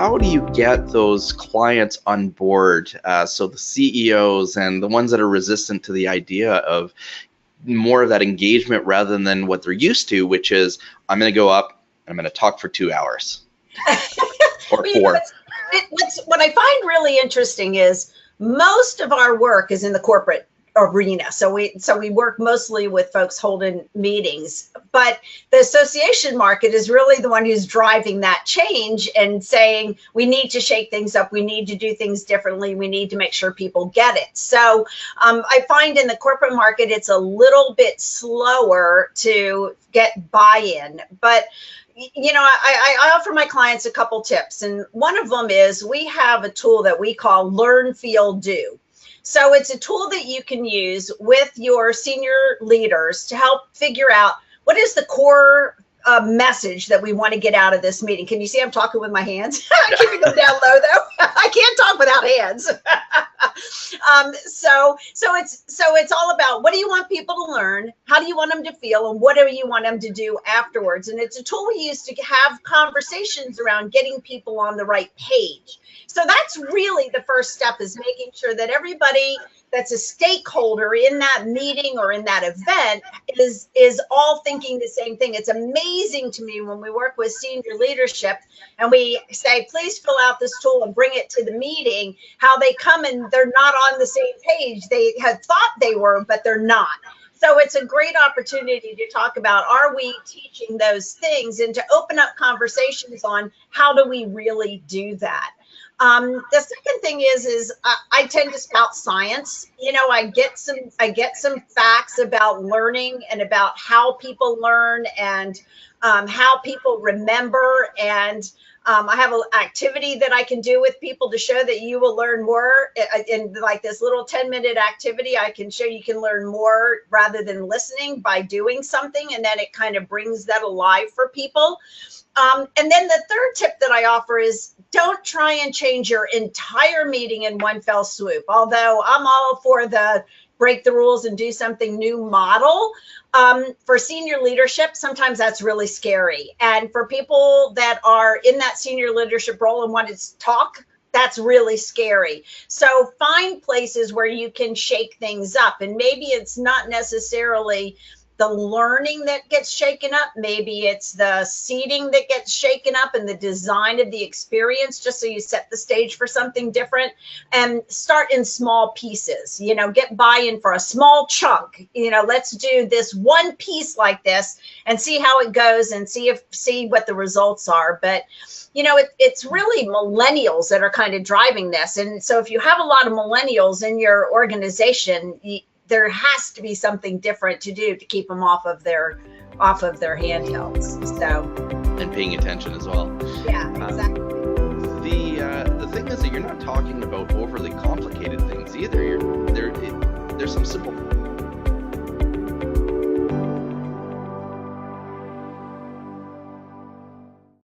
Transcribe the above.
how do you get those clients on board? So the CEOs and the ones that are resistant to the idea of more of that engagement rather than what they're used to, which is I'm going to go up, I'm going to talk for 2 hours or 4. What I find really interesting is most of our work is in the corporate arena. So we work mostly with folks holding meetings, but the association market is really the one who's driving that change and saying we need to shake things up, we need to do things differently, we need to make sure people get it. So I find in the corporate market it's a little bit slower to get buy-in, but you know, I offer my clients a couple tips, and one of them is we have a tool that we call Learn, Feel, Do. So it's a tool that you can use with your senior leaders to help figure out what is the core message that we want to get out of this meeting. Can you see I'm talking with my hands? I'm keeping them down low though. I can't talk without hands. So it's all about what do you want people to learn? How do you want them to feel? And what do you want them to do afterwards? And it's a tool we use to have conversations around getting people on the right page. So that's really the first step, is making sure that everybody that's a stakeholder in that meeting or in that event is all thinking the same thing. It's amazing to me when we work with senior leadership and we say, please fill out this tool and bring it to the meeting, how they come and they're not on the same page. They had thought they were, but they're not. So it's a great opportunity to talk about, are we teaching those things, and to open up conversations on how do we really do that. The second thing is I tend to spout science. You know, I get some facts about learning and about how people learn and how people remember. And I have an activity that I can do with people to show that you will learn more. In like this little 10-minute activity, I can show you can learn more rather than listening by doing something. And then it kind of brings that alive for people. And then the third tip that I offer is don't try and change your entire meeting in one fell swoop. Although I'm all for the break the rules and do something new model, for senior leadership, sometimes that's really scary. And for people that are in that senior leadership role and want to talk, that's really scary. So find places where you can shake things up. And maybe it's not necessarily the learning that gets shaken up. Maybe it's the seating that gets shaken up and the design of the experience, just so you set the stage for something different. And start in small pieces, you know, get buy-in for a small chunk. You know, let's do this one piece like this and see how it goes and see what the results are. But you know, it's really millennials that are kind of driving this. And so if you have a lot of millennials in your organization, there has to be something different to do to keep them off of their handhelds. So, and paying attention as well. Yeah, exactly. The thing is that you're not talking about overly complicated things either. There's some simple